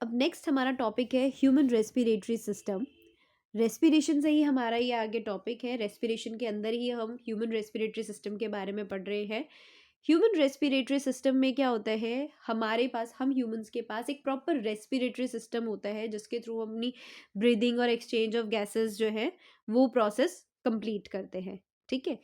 अब नेक्स्ट हमारा टॉपिक है ह्यूमन रेस्पिरेटरी सिस्टम। रेस्पिरेशन से ही हमारा ये आगे टॉपिक है। रेस्पिरेशन के अंदर ही हम ह्यूमन रेस्पिरेटरी सिस्टम के बारे में पढ़ रहे हैं। ह्यूमन रेस्पिरेटरी सिस्टम में क्या होता है, हमारे पास, हम ह्यूमंस के पास एक प्रॉपर रेस्पिरेटरी सिस्टम होता है जिसके थ्रू हम अपनी ब्रीदिंग और एक्सचेंज ऑफ गैसेस जो है वो प्रोसेस कंप्लीट करते हैं। ठीक है।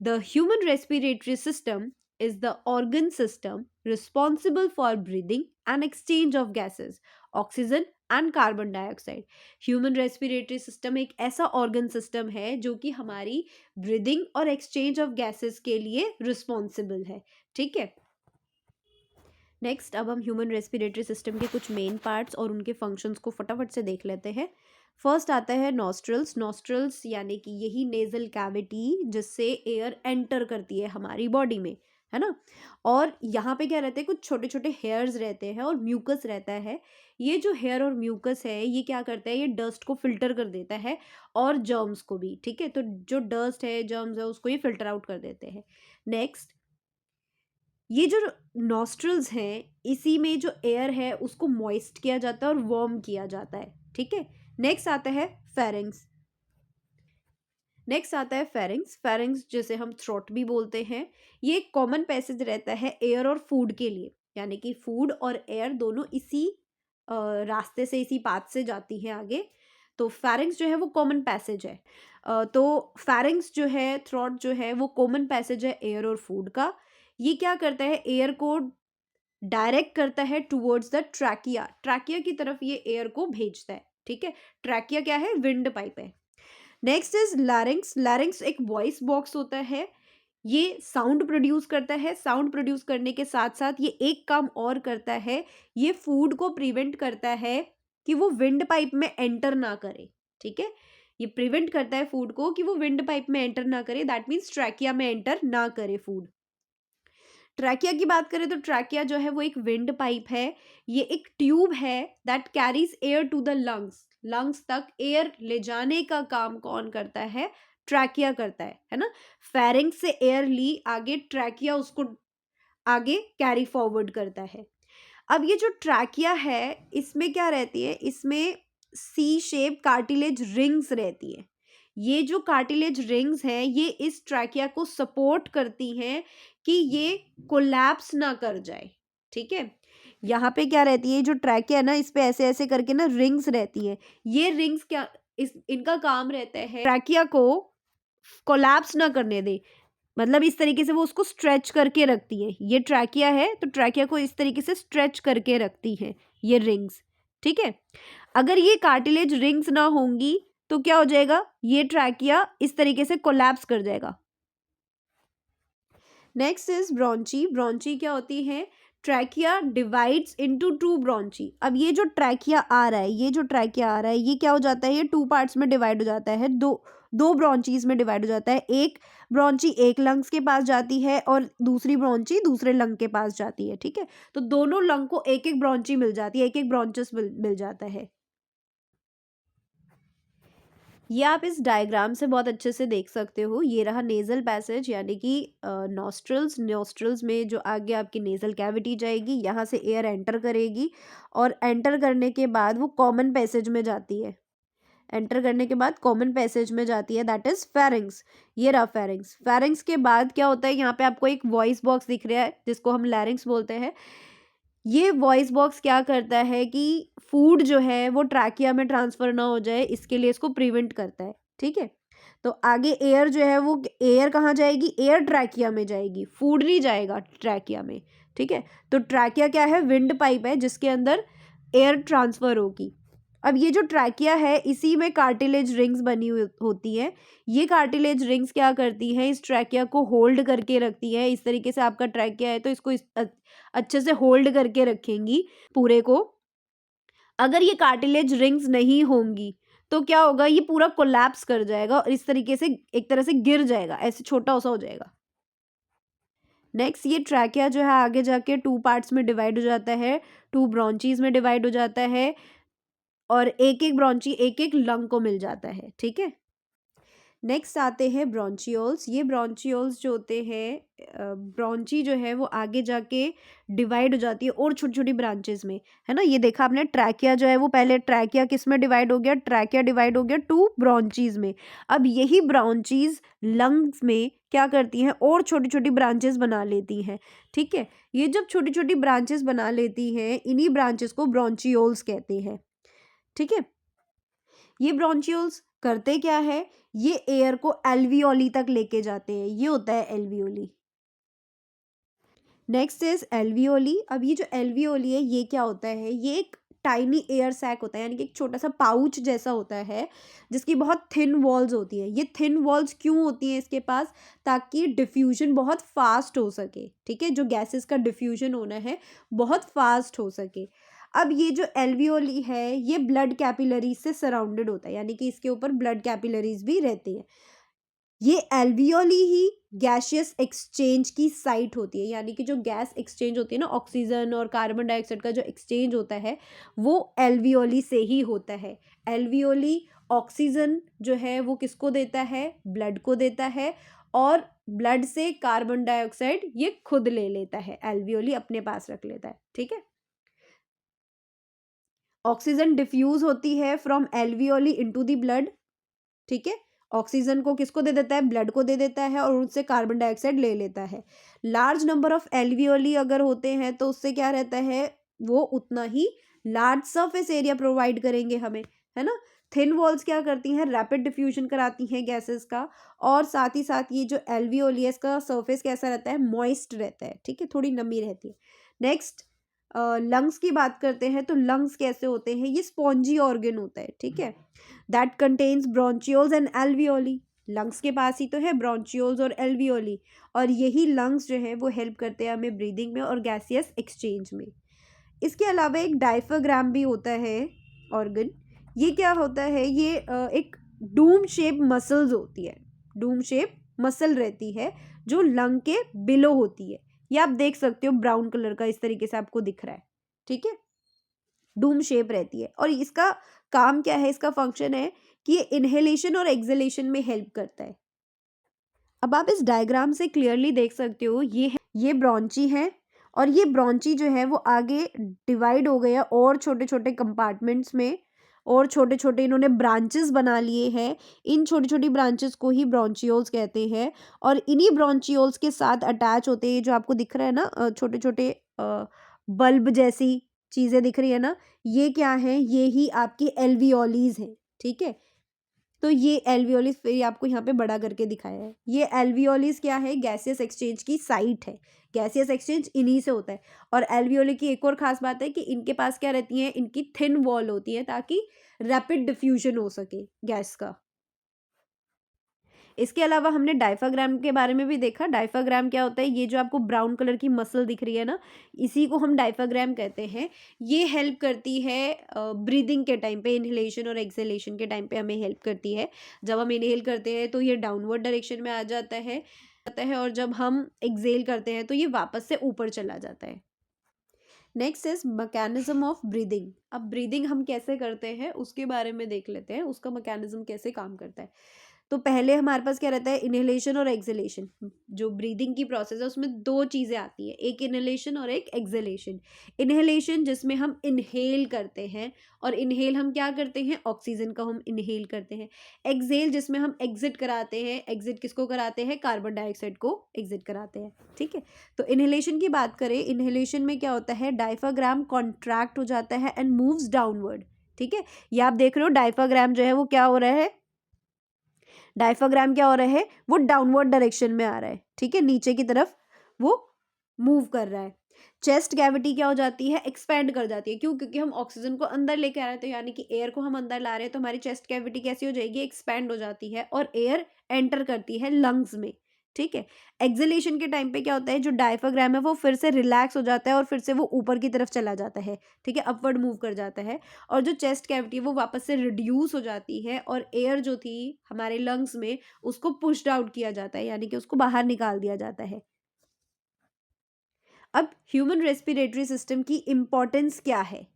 The human respiratory system is the organ system responsible for breathing and exchange of gases, oxygen and carbon dioxide. Human respiratory system एक ऐसा ऑर्गन सिस्टम है जो कि हमारी ब्रीदिंग और एक्सचेंज ऑफ गैसेस के लिए रिस्पॉन्सिबल है। ठीक है। नेक्स्ट अब हम ह्यूमन रेस्पिरेटरी सिस्टम के कुछ मेन पार्ट्स और उनके फंक्शंस को फटाफट से देख लेते हैं। फर्स्ट आता है नॉस्ट्रल्स। नॉस्ट्रल्स यानी कि यही नेजल कैविटी जिससे एयर एंटर करती है हमारी बॉडी में, है ना। और यहाँ पे क्या रहते हैं, कुछ छोटे छोटे हेयर्स रहते हैं और म्यूकस रहता है। ये जो हेयर और म्यूकस है ये क्या करता है, ये डस्ट को फिल्टर कर देता है और जर्म्स को भी। ठीक है। तो जो डस्ट है, जर्म्स है, उसको ये फिल्टर आउट कर देते हैं। नेक्स्ट, ये जो नॉस्ट्रल्स हैं इसी में जो एयर है उसको मॉइस्ट किया जाता है और वार्म किया जाता है। ठीक है। नेक्स्ट आता है फेरिंग्स। नेक्स्ट आता है फेरिंग्स। फेरिंग्स जैसे हम थ्रोट भी बोलते हैं। ये एक कॉमन पैसेज रहता है एयर और फूड के लिए, यानी कि फूड और एयर दोनों इसी रास्ते से, इसी पाथ से जाती हैं आगे। तो फेरिंग्स जो है वो कॉमन पैसेज है। तो फेरिंग्स जो है, थ्रोट जो है वो कॉमन पैसेज है एयर और फूड का। ये क्या करता है, एयर को डायरेक्ट करता है टुवर्ड्स द ट्रैकिया। ट्रैकिया की तरफ ये एयर को भेजता है। ठीक है। ट्रैकिया क्या है, विंड पाइप है। Next is larynx. लैरिंक्स एक वॉइस बॉक्स होता है। ये साउंड प्रोड्यूस करता है। साउंड प्रोड्यूस करने के साथ साथ ये एक काम और करता है, ये फूड को प्रिवेंट करता है कि वो विंड पाइप में एंटर ना करे। ठीक है। ये प्रिवेंट करता है फूड को कि वो विंड पाइप में एंटर ना करे, दैट मीन्स ट्रैकिया में एंटर ना करे फूड। ट्रैकिया की बात करें तो ट्रैकिया जो है वो एक विंड पाइप है। ये एक ट्यूब है that carries air to the lungs. Lungs तक एयर ले जाने का काम कौन करता है, ट्रैकिया करता है ना। फेरिंग्स से एयर ली आगे, ट्रैकिया उसको आगे कैरी फॉरवर्ड करता है। अब ये जो ट्रैकिया है इसमें क्या रहती है, इसमें सी शेप कार्टिलेज रिंग्स रहती है। ये जो कार्टिलेज रिंग्स हैं ये इस ट्रैकिया को सपोर्ट करती हैं कि ये कोलैप्स ना कर जाए। ठीक है। यहाँ पे क्या रहती है, जो ट्रैकिया है ना, इस पे ऐसे ऐसे करके ना रिंग्स रहती है। ये रिंग्स क्या, इनका काम रहता है ट्रैकिया को कोलैप्स ना करने दे, मतलब इस तरीके से वो उसको स्ट्रेच करके रखती है। ये ट्रैकिया है तो ट्रैकिया को इस तरीके से स्ट्रेच करके रखती है ये रिंग्स। ठीक है। अगर ये कार्टिलेज रिंग्स ना होंगी तो क्या हो जाएगा, ये ट्रैकिया इस तरीके से कोलैप्स कर जाएगा। Next is ब्रॉन्ची। ब्रॉन्ची क्या होती है, ट्रैकिया डिवाइड्स इनटू टू ब्रॉन्ची। अब ये जो ट्रैकिया आ रहा है, ये जो ट्रैकिया आ रहा है ये क्या हो जाता है, ये टू पार्ट्स में डिवाइड हो जाता है, दो दो ब्रॉन्चीज में डिवाइड हो जाता है। एक ब्रॉन्ची एक लंग्स के पास जाती है और दूसरी ब्रॉन्ची दूसरे लंग के पास जाती है। ठीक है। तो दोनों लंग को एक एक ब्रॉन्ची मिल जाती है, एक एक ब्रॉन्चस मिल जाता है। ये आप इस डायग्राम से बहुत अच्छे से देख सकते हो। ये रहा नेजल पैसेज, यानी कि नॉस्ट्रल्स। नॉस्ट्रल्स में जो आगे आपकी नेजल कैविटी जाएगी, यहाँ से एयर एंटर करेगी और एंटर करने के बाद वो कॉमन पैसेज में जाती है। एंटर करने के बाद कॉमन पैसेज में जाती है, दैट इज फेरिंग्स। ये रहा फेरिंग्स। फेरिंग्स के बाद क्या होता है, यहाँ पे आपको एक वॉइस बॉक्स दिख रहा है जिसको हम लैरिंग्स बोलते हैं। ये वॉइस बॉक्स क्या करता है कि फूड जो है वो ट्रैकिया में ट्रांसफर ना हो जाए, इसके लिए इसको प्रिवेंट करता है। ठीक है। तो आगे एयर जो है वो, एयर कहाँ जाएगी, एयर ट्रैकिया में जाएगी, फूड नहीं जाएगा ट्रैकिया में। ठीक है। तो ट्रैकिया क्या है, विंड पाइप है जिसके अंदर एयर ट्रांसफर होगी। अब ये जो ट्रैकिया है इसी में कार्टिलेज रिंग्स बनी हुई होती है। ये कार्टिलेज रिंग्स क्या करती हैं, इस ट्रैकिया को होल्ड करके रखती है। इस तरीके से आपका ट्रैकिया है तो इसको अच्छे से होल्ड करके रखेंगी पूरे को। अगर ये कार्टिलेज रिंग्स नहीं होंगी तो क्या होगा, ये पूरा कोलैप्स कर जाएगा और इस तरीके से एक तरह से गिर जाएगा, ऐसे छोटा सा हो जाएगा। नेक्स्ट, ये ट्रैकिया जो है आगे जाके टू पार्ट्स में डिवाइड हो जाता है, टू ब्रॉन्चीज में डिवाइड हो जाता है और एक एक ब्रॉन्ची एक एक लंग को मिल जाता है। ठीक है। नेक्स्ट आते हैं ब्रोंचियोल्स। ये ब्रोंचियोल्स जो होते हैं, ब्रोंची जो है वो आगे जाके डिवाइड हो जाती है और छोटी-छोटी ब्रांचेस में, है ना? ये देखा आपने, ट्रैकिया जो है वो पहले ट्रैकिया किस में डिवाइड हो गया? ट्रैकिया डिवाइड हो गया 2 ब्रोंचीज़ में। अब यही ब्रोंचीज़ लंग्स में क्या करती हैं? और छोटी-छोटी ब्रांचेस बना लेती हैं, ठीक है? ये जब छोटी-छोटी ब्रांचेस बना लेती हैं, इन्हीं ब्रांचेस को ब्रोंचियोल्स कहते हैं, ठीक है? ये ब्रोंचियोल्स करते क्या है? ये एयर को एल्वियोली तक लेके जाते हैं, ये होता है एल्वियोली। Next is alveoli. अब ये जो एल्वियोली है, ये क्या होता है? ये एक टाइनी एयर सैक होता है, यानी कि एक छोटा सा पाउच जैसा होता है, जिसकी बहुत थिन वॉल्स होती है। ये थिन वॉल्स क्यों होती हैं इसके पास? ताकि डिफ्यूजन बहुत फास्ट हो सके, ठीक है? जो गैसेस का डिफ्यूजन होना है, बहुत फास्ट हो सके। अब ये जो एल्वियोली है, ये ब्लड कैपिलरीज से सराउंडेड होता है, यानी कि इसके ऊपर ब्लड कैपिलरीज भी रहती है। ये एल्वियोली ही गैसियस एक्सचेंज की साइट होती है, यानी कि जो गैस एक्सचेंज होती है ना, ऑक्सीजन और कार्बन डाइऑक्साइड का जो एक्सचेंज होता है, वो एल्वियोली से ही होता है। एल्वियोली ऑक्सीजन जो है वो किसको देता है? ब्लड को देता है, और ब्लड से कार्बन डाइऑक्साइड ये खुद ले लेता है, एल्वियोली अपने पास रख लेता है, ठीक है? ऑक्सीजन डिफ्यूज होती है from alveoli into the blood, ठीक है? ऑक्सीजन को किसको दे देता है? ब्लड को दे देता है, और उससे कार्बन डाइऑक्साइड ले लेता है। लार्ज नंबर ऑफ एल्वियोली अगर होते हैं तो उससे क्या रहता है? वो उतना ही लार्ज सरफेस एरिया प्रोवाइड करेंगे हमें, है ना? थिन वॉल्स क्या करती हैं? रैपिड डिफ्यूजन कराती हैं गैसेस का, और साथ ही साथ ये जो एल्वियोली है, इसका सरफेस कैसा रहता है? मॉइस्ट रहता है, ठीक है? थोड़ी नमी रहती है। नेक्स्ट लंग्स की बात करते हैं, तो लंग्स कैसे होते हैं? ये स्पॉन्जी ऑर्गन होता है, ठीक है? That contains bronchioles and alveoli. Lungs के पास ही तो है ब्रोंचियोल्स और एल्वियोली, और यही लंग्स जो है वो हेल्प करते हैं हमें ब्रीदिंग में और गैसियस एक्सचेंज में। इसके अलावा एक डायफ्राग्राम भी होता है ऑर्गन। ये क्या होता है? ये एक डूम शेप मसल्स होती है, डूम शेप मसल रहती है जो लंग के बिलो होती है। ये आप देख सकते हो, ब्राउन कलर का इस तरीके से आपको दिख रहा है, ठीक है? डूम शेप रहती है, और इसका काम क्या है? इसका फंक्शन है कि ये इनहेलेशन और एक्सहेलेशन में हेल्प करता है। अब आप इस डायग्राम से क्लियरली देख सकते हो, ये ब्रोंची है, और ये ब्रोंची जो है वो आगे डिवाइड हो गया और छोटे छोटे कंपार्टमेंट्स में, और छोटे छोटे इन्होंने ब्रांचेस बना लिए हैं। इन छोटी छोटी ब्रांचेस को ही ब्रोंचियोल्स कहते हैं, और इन्हीं ब्रोंचियोल्स के साथ अटैच होते हैं, जो आपको दिख रहा है ना, छोटे छोटे बल्ब जैसी चीज़ें दिख रही है ना, ये क्या है? ये ही आपकी एल्वियोलीज हैं, ठीक है? तो ये एल्वियोलिस फिर आपको यहाँ पे बड़ा करके दिखाया है। ये एल्वियोलिस क्या है? गैसियस एक्सचेंज की साइट है। गैसियस एक्सचेंज इन्हीं से होता है। और एल्वियोली की एक और खास बात है कि इनके पास क्या रहती है? इनकी थिन वॉल होती है, ताकि रैपिड डिफ्यूजन हो सके गैस का। इसके अलावा हमने डायफ्राग्राम के बारे में भी देखा। डायफ्राग्राम क्या होता है? ये जो आपको ब्राउन कलर की मसल दिख रही है ना, इसी को हम डायफ्राग्राम कहते हैं। ये हेल्प करती है ब्रीदिंग के टाइम पे, इनहेलेशन और एक्सहेलेशन के टाइम पे हमें हेल्प करती है। जब हम इनहेल करते हैं तो ये डाउनवर्ड डायरेक्शन में आ जाता है, और जब हम एक्सहेल करते हैं तो ये वापस से ऊपर चला जाता है। Next is mechanism of breathing. अब ब्रीदिंग हम कैसे करते हैं उसके बारे में देख लेते हैं, उसका मैकेनिज्म कैसे काम करता है। तो पहले हमारे पास क्या रहता है? इनहेलेशन और एक्सहेलेशन। जो ब्रीदिंग की प्रोसेस है उसमें दो चीज़ें आती है, एक इनहेलेशन और एक एक्सहेलेशन। इनहेलेशन जिसमें हम इनहेल करते हैं, और इनहेल हम क्या करते हैं? ऑक्सीजन का हम इनहेल करते हैं। एक्सहेल जिसमें हम एग्जिट कराते हैं। एग्जिट किसको कराते हैं? कार्बन डाइऑक्साइड को एग्जिट कराते हैं, ठीक है? तो इनहेलेशन की बात करें, इनहेलेशन में क्या होता है? डायफ्राग्राम कॉन्ट्रैक्ट हो जाता है एंड मूव्स डाउनवर्ड, ठीक है? ये आप देख रहे हो, डायफ्राग्राम जो है वो क्या हो रहा है? डायफ्राग्राम क्या हो रहा है? वो डाउनवर्ड डायरेक्शन में आ रहा है, ठीक है? नीचे की तरफ वो मूव कर रहा है। चेस्ट कैविटी क्या हो जाती है? एक्सपैंड कर जाती है। क्यों? क्योंकि हम ऑक्सीजन को अंदर लेके आ रहे थे, यानी कि एयर को हम अंदर ला रहे हैं, तो हमारी चेस्ट कैविटी कैसी हो जाएगी? एक्सपैंड हो जाती है, और एयर एंटर करती है लंग्स में, ठीक है? एक्सहेलेशन के टाइम पे क्या होता है? जो डायफ्राग्राम है वो फिर से रिलैक्स हो जाता है, और फिर से वो ऊपर की तरफ चला जाता है, ठीक है? अपवर्ड मूव कर जाता है, और जो चेस्ट कैविटी है वो वापस से रिड्यूस हो जाती है, और एयर जो थी हमारे लंग्स में उसको पुश्ड आउट किया जाता है, यानी कि उसको बाहर निकाल दिया जाता है। अब ह्यूमन रेस्पिरेटरी सिस्टम की इम्पोर्टेंस क्या है?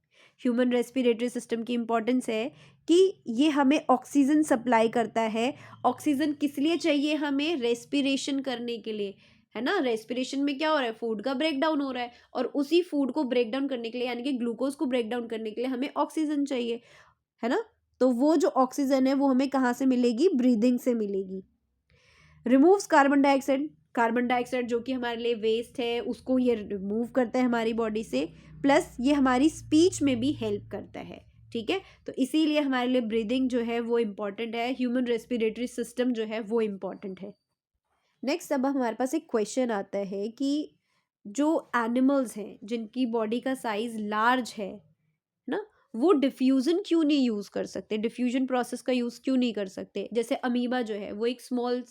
ह्यूमन रेस्पिरेटरी सिस्टम की इम्पोर्टेंस है कि ये हमें ऑक्सीजन सप्लाई करता है। ऑक्सीजन किस लिए चाहिए हमें? रेस्पिरेशन करने के लिए, है ना। रेस्पिरेशन में क्या हो रहा है? फूड का ब्रेक डाउन हो रहा है, और उसी फूड को ब्रेक डाउन करने के लिए, यानी कि ग्लूकोज को ब्रेक डाउन करने के लिए हमें ऑक्सीजन चाहिए, है ना। तो वो जो ऑक्सीजन है वो हमें कहाँ से मिलेगी? ब्रीदिंग से मिलेगी। Removes carbon dioxide, carbon dioxide जो कि हमारे लिए वेस्ट है उसको ये रिमूव करता है हमारी बॉडी से, प्लस ये हमारी स्पीच में भी हेल्प करता है, ठीक है। तो इसीलिए हमारे लिए ब्रीदिंग जो है वो इम्पॉर्टेंट है, ह्यूमन रेस्पिरेटरी सिस्टम जो है वो इम्पॉर्टेंट है। नेक्स्ट अब हमारे पास एक क्वेश्चन आता है कि जो एनिमल्स हैं जिनकी बॉडी का साइज लार्ज है ना, वो डिफ्यूजन क्यों नहीं यूज कर सकते? डिफ्यूजन प्रोसेस का यूज क्यों नहीं कर सकते? जैसे अमीबा जो है वो एक स्मॉल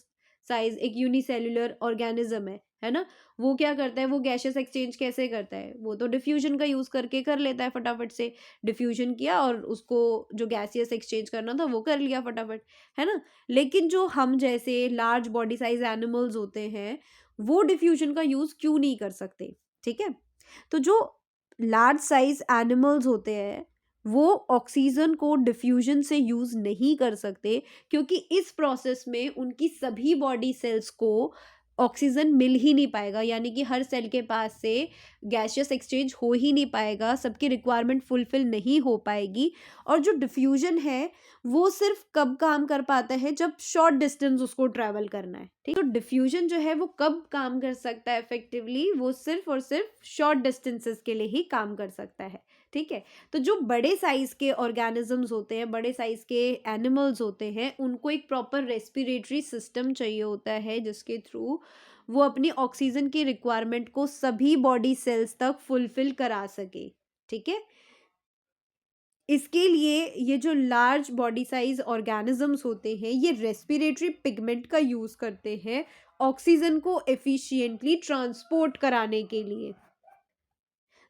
साइज, एक यूनिसेल्युलर ऑर्गेनिज्म है ना। वो क्या करता है? वो गैशियस एक्सचेंज कैसे करता है? वो तो डिफ्यूजन का यूज करके कर लेता है, फटाफट से डिफ्यूजन किया और उसको जो गैसियस एक्सचेंज करना था वो कर लिया फटाफट, है ना। लेकिन जो हम जैसे लार्ज बॉडी साइज एनिमल्स होते हैं वो डिफ्यूजन का यूज क्यों नहीं कर सकते? ठीक है। तो जो लार्ज साइज एनिमल्स होते हैं वो ऑक्सीजन को डिफ्यूजन से यूज नहीं कर सकते, क्योंकि इस प्रोसेस में उनकी सभी बॉडी सेल्स को ऑक्सीजन मिल ही नहीं पाएगा, यानी कि हर सेल के पास से गैसियस एक्सचेंज हो ही नहीं पाएगा, सबकी रिक्वायरमेंट फुलफिल नहीं हो पाएगी। और जो डिफ्यूजन है वो सिर्फ कब काम कर पाता है? जब शॉर्ट डिस्टेंस उसको ट्रैवल करना है, ठीक। तो डिफ्यूजन जो है वो कब काम कर सकता है इफेक्टिवली? वो सिर्फ और सिर्फ शॉर्ट डिस्टेंसेस के लिए ही काम कर सकता है, ठीक है। तो जो बड़े साइज के ऑर्गेनिजम्स होते हैं, बड़े साइज के एनिमल्स होते हैं, उनको एक प्रॉपर रेस्पिरेटरी सिस्टम चाहिए होता है जिसके थ्रू वो अपनी ऑक्सीजन की रिक्वायरमेंट को सभी बॉडी सेल्स तक फुलफिल करा सके, ठीक है। इसके लिए ये जो लार्ज बॉडी साइज ऑर्गेनिजम्स होते हैं ये रेस्पिरेटरी पिगमेंट का यूज करते हैं ऑक्सीजन को एफिशिएंटली ट्रांसपोर्ट कराने के लिए।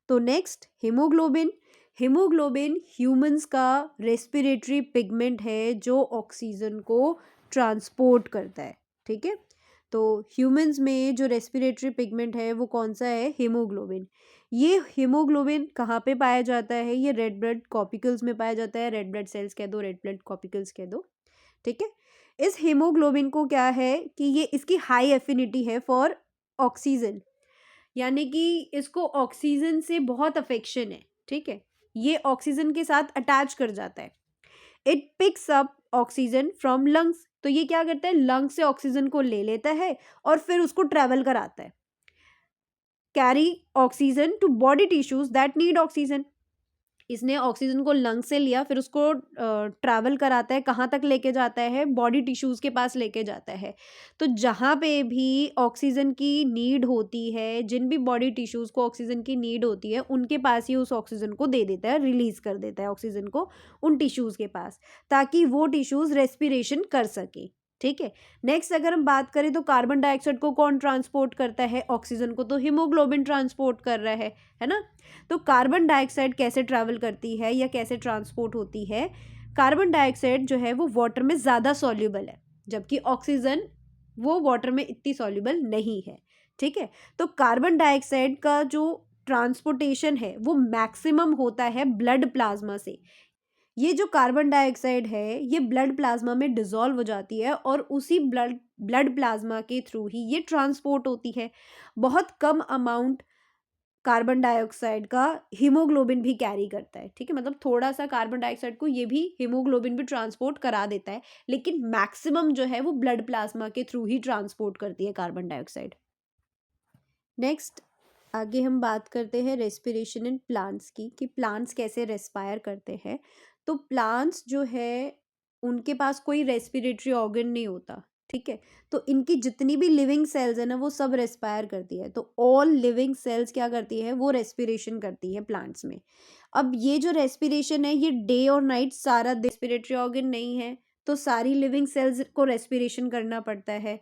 तो नेक्स्ट हीमोग्लोबिन। हीमोग्लोबिन ह्यूमंस का रेस्पिरेटरी पिगमेंट है जो ऑक्सीजन को ट्रांसपोर्ट करता है, ठीक है। तो ह्यूमंस में जो रेस्पिरेटरी पिगमेंट है वो कौन सा है? हीमोग्लोबिन। ये हीमोग्लोबिन कहाँ पे पाया जाता है? ये रेड ब्लड कॉर्पिकल्स में पाया जाता है। रेड ब्लड सेल्स कह दो, रेड ब्लड कॉर्पिकल्स कह दो, ठीक है। इस हीमोग्लोबिन को क्या है कि ये इसकी हाई एफिनिटी है फॉर ऑक्सीजन, यानी कि इसको ऑक्सीजन से बहुत अफेक्शन है, ठीक है। ये ऑक्सीजन के साथ अटैच कर जाता है। It picks up oxygen from lungs, तो ये क्या करता है? लंग्स से ऑक्सीजन को ले लेता है और फिर उसको ट्रेवल कराता है। Carry oxygen to body tissues that need oxygen. इसने ऑक्सीजन को लंग से लिया, फिर उसको ट्रैवल कराता है, कहाँ तक लेके जाता है? बॉडी टिश्यूज़ के पास लेके जाता है। तो जहाँ पे भी ऑक्सीजन की नीड होती है, जिन भी बॉडी टिश्यूज़ को ऑक्सीजन की नीड होती है उनके पास ही उस ऑक्सीजन को दे देता है, रिलीज़ कर देता है ऑक्सीजन को उन टिश्यूज़ के पास, ताकि वो टिश्यूज़ रेस्पिरेशन कर सके, ठीक है। नेक्स्ट अगर हम बात करें तो कार्बन डाइऑक्साइड को कौन ट्रांसपोर्ट करता है? ऑक्सीजन को तो हीमोग्लोबिन ट्रांसपोर्ट कर रहा है ना। तो कार्बन डाइऑक्साइड कैसे ट्रैवल करती है या कैसे ट्रांसपोर्ट होती है? कार्बन डाइऑक्साइड जो है वो वाटर में ज़्यादा सॉल्युबल है, जबकि ऑक्सीजन वो वाटर में इतनी सॉल्युबल नहीं है, ठीक है। तो कार्बन डाइऑक्साइड का जो ट्रांसपोर्टेशन है वो मैक्सिमम होता है ब्लड प्लाज्मा से। ये जो कार्बन डाइऑक्साइड है ये ब्लड प्लाज्मा में डिसॉल्व हो जाती है और उसी ब्लड ब्लड प्लाज्मा के थ्रू ही ये ट्रांसपोर्ट होती है। बहुत कम अमाउंट कार्बन डाइऑक्साइड का हीमोग्लोबिन भी कैरी करता है, ठीक है। मतलब थोड़ा सा कार्बन डाइऑक्साइड को ये भी हीमोग्लोबिन भी ट्रांसपोर्ट करा देता है, लेकिन मैक्सिमम जो है वो ब्लड प्लाज्मा के थ्रू ही ट्रांसपोर्ट करती है कार्बन डाइऑक्साइड। नेक्स्ट आगे हम बात करते हैं रेस्पिरेशन इन प्लांट्स की, कि प्लांट्स कैसे रेस्पायर करते हैं। तो प्लांट्स जो है उनके पास कोई रेस्पिरेटरी ऑर्गन नहीं होता, ठीक है। तो इनकी जितनी भी लिविंग सेल्स है ना वो सब रेस्पायर करती है। तो ऑल लिविंग सेल्स क्या करती है? वो रेस्पिरेशन करती है प्लांट्स में। अब ये जो रेस्पिरेशन है ये डे और नाइट सारा रेस्पिरेटरी ऑर्गन नहीं है, तो सारी लिविंग सेल्स को रेस्पिरेशन करना पड़ता है।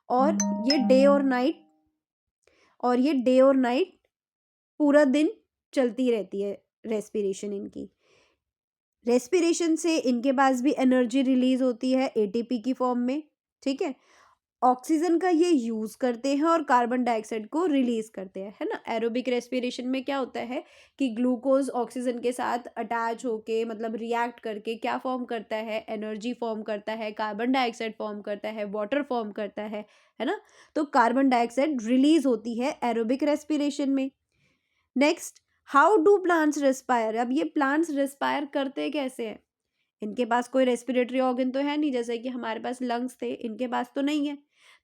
और ये डे और नाइट पूरा दिन चलती रहती है रेस्पिरेशन इनकी। रेस्पिरेशन से इनके पास भी एनर्जी रिलीज होती है एटीपी की फॉर्म में, ठीक है। ऑक्सीजन का ये यूज़ करते हैं और कार्बन डाइऑक्साइड को रिलीज़ करते हैं, है ना? एरोबिक रेस्पिरेशन में क्या होता है कि ग्लूकोज़ ऑक्सीजन के साथ अटैच होके मतलब रिएक्ट करके क्या फ़ॉर्म करता है? एनर्जी फ़ॉर्म करता है, कार्बन डाइऑक्साइड फ़ॉर्म करता है, वाटर फ़ॉर्म करता है ना? तो कार्बन डाइऑक्साइड रिलीज़ होती है एरोबिक रेस्पिरेशन में। Next, how do plants respire? अब ये प्लांट्स रेस्पायर करते कैसे हैं? इनके पास कोई रेस्पिरेटरी ऑर्गन तो है नहीं, जैसे कि हमारे पास लंग्स थे, इनके पास तो नहीं है।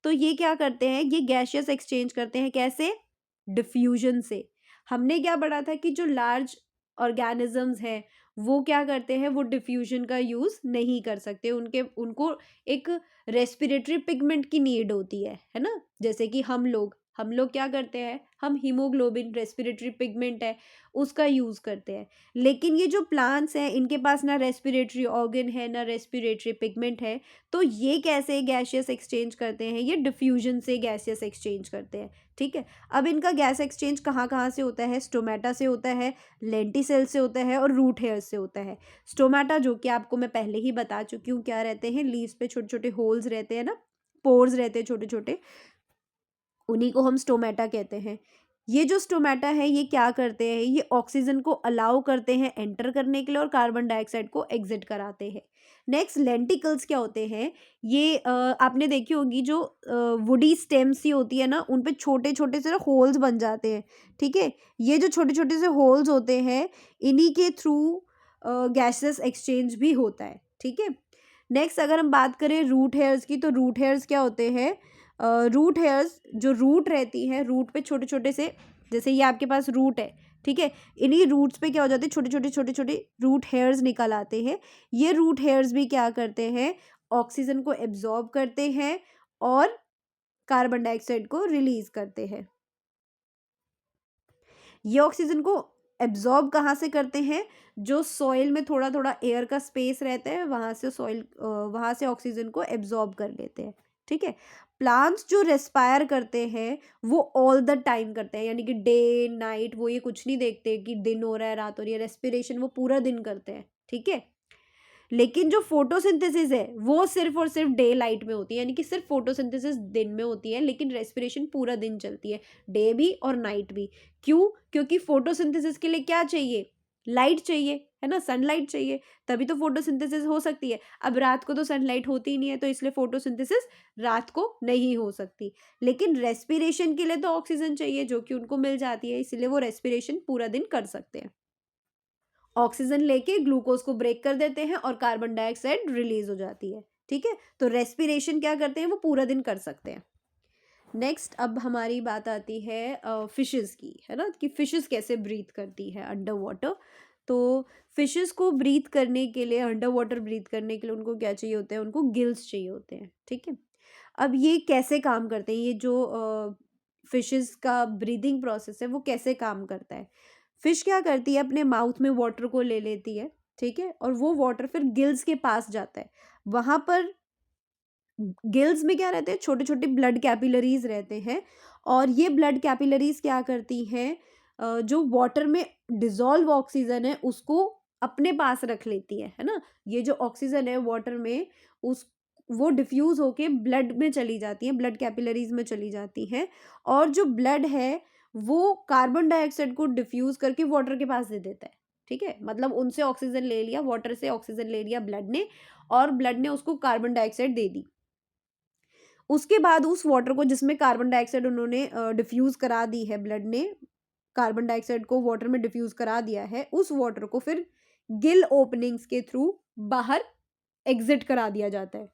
तो ये क्या करते हैं, ये गैसियस एक्सचेंज करते हैं, कैसे? डिफ्यूजन से। हमने क्या पढ़ा था कि जो लार्ज ऑर्गेनिजम्स हैं वो क्या करते हैं, वो डिफ्यूजन का यूज़ नहीं कर सकते, उनके उनको एक रेस्पिरेटरी पिगमेंट की नीड होती है ना? जैसे कि हम लोग क्या करते हैं, हम हीमोग्लोबिन रेस्पिरेटरी पिगमेंट है उसका यूज़ करते हैं। लेकिन ये जो प्लांट्स हैं इनके पास ना रेस्पिरेटरी ऑर्गन है ना रेस्पिरेटरी पिगमेंट है, तो ये कैसे गैसियस एक्सचेंज करते हैं, ये डिफ्यूजन से गैसियस एक्सचेंज करते हैं। ठीक है, अब इनका गैस एक्सचेंज कहाँ कहाँ से होता है? स्टोमेटा से होता है, लेंटिसेल से होता है और रूट हेयर से होता है। स्टोमेटा जो कि आपको मैं पहले ही बता चुकी हूँ क्या रहते हैं, लीव्स पे छोटे छोटे होल्स रहते हैं ना, पोर्स रहते हैं छोटे छोटे, उन्हीं को हम स्टोमेटा कहते हैं। ये जो स्टोमेटा है ये क्या करते हैं, ये ऑक्सीजन को अलाउ करते हैं एंटर करने के लिए और कार्बन डाइऑक्साइड को एग्जिट कराते हैं। नेक्स्ट, लेंटिकल्स क्या होते हैं, ये आपने देखी होगी जो वुडी स्टेम सी होती है ना, उन पे छोटे छोटे से होल्स बन जाते हैं। ठीक है, ये जो छोटे छोटे से होल्स होते हैं इन्हीं के थ्रू गैसेस एक्सचेंज भी होता है। ठीक है, नेक्स्ट अगर हम बात करें रूट हेयर्स की, तो रूट हेयर्स क्या होते हैं, रूट हेयर्स जो रूट रहती है, रूट पे छोटे छोटे से, जैसे ये आपके पास रूट है, ठीक है, इन्हीं रूट्स पे क्या हो जाते हैं, छोटे छोटे रूट हेयर्स निकल आते हैं। ये रूट हेयर्स भी क्या करते हैं, ऑक्सीजन को एब्जॉर्ब करते हैं और कार्बन डाइऑक्साइड को रिलीज करते हैं। ये ऑक्सीजन को एब्जॉर्ब कहाँ से करते हैं, जो सॉइल में थोड़ा थोड़ा एयर का स्पेस रहता है वहाँ से ऑक्सीजन को एब्जॉर्ब कर लेते हैं। ठीक है, प्लांट्स जो रेस्पायर करते हैं वो ऑल द टाइम करते हैं, यानी कि डे नाइट वो ये कुछ नहीं देखते कि दिन हो रहा है रात हो रही है, रेस्पिरेशन वो पूरा दिन करते हैं। ठीक है, लेकिन जो फोटोसिंथेसिस है वो सिर्फ और सिर्फ डे लाइट में होती है, यानी कि सिर्फ फोटोसिंथेसिस दिन में होती है, लेकिन रेस्पिरेशन पूरा दिन चलती है, डे भी और नाइट भी। क्यों? क्योंकि फोटोसिंथेसिस के लिए क्या चाहिए, लाइट चाहिए, है ना, सनलाइट चाहिए, तभी तो फोटोसिंथेसिस हो सकती है। अब रात को तो सनलाइट होती ही नहीं है, तो इसलिए फोटोसिंथेसिस रात को नहीं हो सकती। लेकिन रेस्पिरेशन के लिए तो ऑक्सीजन चाहिए जो कि उनको मिल जाती है, इसलिए वो रेस्पिरेशन पूरा दिन कर सकते हैं। ऑक्सीजन लेके ग्लूकोज को ब्रेक कर देते हैं और कार्बन डाइऑक्साइड रिलीज हो जाती है। ठीक है, तो रेस्पिरेशन क्या करते हैं, वो पूरा दिन कर सकते हैं। नेक्स्ट, अब हमारी बात आती है फिशेस की, है ना, कि फिशेस कैसे ब्रीथ करती है अंडर वाटर। तो फिशेस को ब्रीथ करने के लिए, अंडर वाटर ब्रीथ करने के लिए उनको क्या चाहिए होता है, उनको गिल्स चाहिए होते हैं। ठीक है, अब ये कैसे काम करते हैं, ये जो फिशेस का ब्रीदिंग प्रोसेस है वो कैसे काम करता है। फिश क्या करती है, अपने माउथ में वाटर को ले लेती है, ठीक है, और वो वाटर फिर गिल्स के पास जाता है। वहां पर गिल्स में क्या रहते हैं, छोटे छोटे ब्लड कैपिलरीज रहते हैं, और ये ब्लड कैपिलरीज क्या करती हैं, जो वाटर में डिजोल्व ऑक्सीजन है उसको अपने पास रख लेती है ना। ये जो ऑक्सीजन है वाटर में, उस वो डिफ्यूज होके ब्लड में चली जाती है, ब्लड कैपिलरीज में चली जाती है, और जो ब्लड है वो कार्बन डाइऑक्साइड को डिफ्यूज करके वाटर के पास दे देता है। ठीक है, मतलब उनसे ऑक्सीजन ले लिया, वाटर से ऑक्सीजन ले लिया ब्लड ने, और ब्लड ने उसको कार्बन डाइऑक्साइड दे दी। उसके बाद उस वाटर को, जिसमें कार्बन डाइऑक्साइड उन्होंने डिफ्यूज करा दी है, ब्लड ने कार्बन डाइऑक्साइड को वाटर में डिफ्यूज करा दिया है, उस वाटर को फिर गिल ओपनिंग्स के थ्रू बाहर एग्जिट करा दिया जाता है।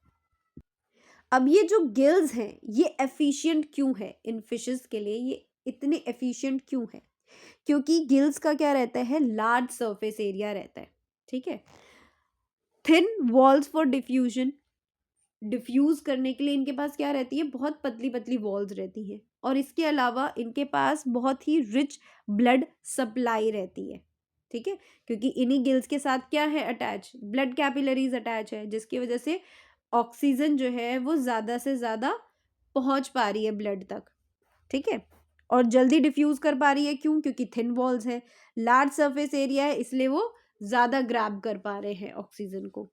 अब ये जो गिल्स हैं ये एफिशिएंट क्यों है इन फिशेस के लिए, ये इतने एफिशिएंट क्यों है, क्योंकि गिल्स का क्या रहता है, लार्ज सरफेस एरिया रहता है। ठीक है, thin walls for diffusion, diffuse करने के लिए इनके पास क्या रहती है, बहुत पतली पतली वॉल्स रहती हैं, और इसके अलावा इनके पास बहुत ही रिच ब्लड सप्लाई रहती है। ठीक है, क्योंकि इन्हीं गिल्स के साथ क्या है अटैच, ब्लड कैपिलरीज अटैच है, जिसकी वजह से ऑक्सीजन जो है वो ज़्यादा से ज़्यादा पहुंच पा रही है ब्लड तक। ठीक है, और जल्दी डिफ्यूज कर पा रही है, क्यों, क्योंकि थिन वॉल्स है, लार्ज सरफेस एरिया है, इसलिए वो ज़्यादा ग्रैब कर पा रहे हैं ऑक्सीजन को।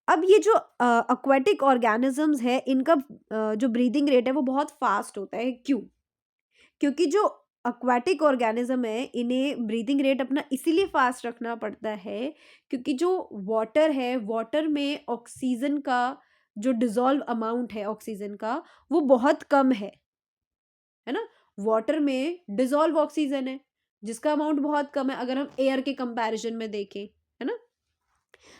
अब ये जो aquatic organisms है, इनका जो ब्रीदिंग रेट है वो बहुत फास्ट होता है। क्यों? क्योंकि जो aquatic organism है, इन्हें ब्रीदिंग रेट अपना इसीलिए फास्ट रखना पड़ता है, क्योंकि जो वाटर है, वाटर में ऑक्सीजन का जो डिसॉल्व अमाउंट है ऑक्सीजन का, वो बहुत कम है ना? वाटर में डिसॉल्व ऑक्सीजन है, जिसका अमाउंट बहुत कम है अगर हम एयर के कंपैरिजन में देखें, है ना?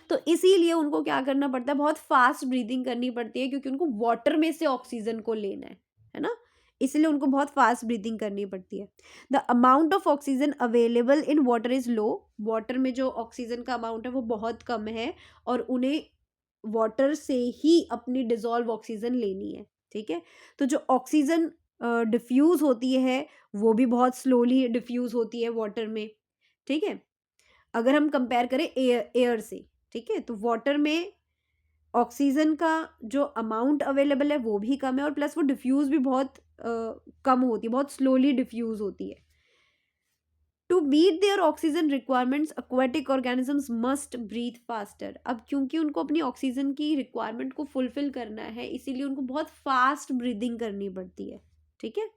तो इसीलिए उनको क्या करना पड़ता है, बहुत फास्ट ब्रीदिंग करनी पड़ती है, क्योंकि उनको वाटर में से ऑक्सीजन को लेना है ना? इसलिए उनको बहुत फास्ट ब्रीदिंग करनी पड़ती है। The amount of oxygen available in water is low. Water में जो ऑक्सीजन का अमाउंट है वो बहुत कम है, और उन्हें वाटर से ही अपनी डिसॉल्व ऑक्सीजन लेनी है। ठीक है? तो जो ऑक्सीजन डिफ्यूज होती है, वो भी बहुत स्लोली डिफ्यूज होती है वाटर में। ठीक है? अगर हम कंपेयर करें एयर एयर से, ठीक है, तो वाटर में ऑक्सीजन का जो अमाउंट अवेलेबल है वो भी कम है, और प्लस वो डिफ्यूज भी बहुत कम होती है, बहुत स्लोली डिफ्यूज होती है। To meet their oxygen requirements aquatic organisms must breathe faster. अब क्योंकि उनको अपनी ऑक्सीजन की रिक्वायरमेंट को फुलफिल करना है, इसीलिए उनको बहुत फास्ट ब्रीदिंग करनी पड़ती है। ठीक है?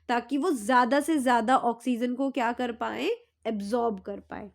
ताकि वो ज्यादा से ज्यादा ऑक्सीजन को क्या कर पाए, एब्जॉर्ब कर पाए।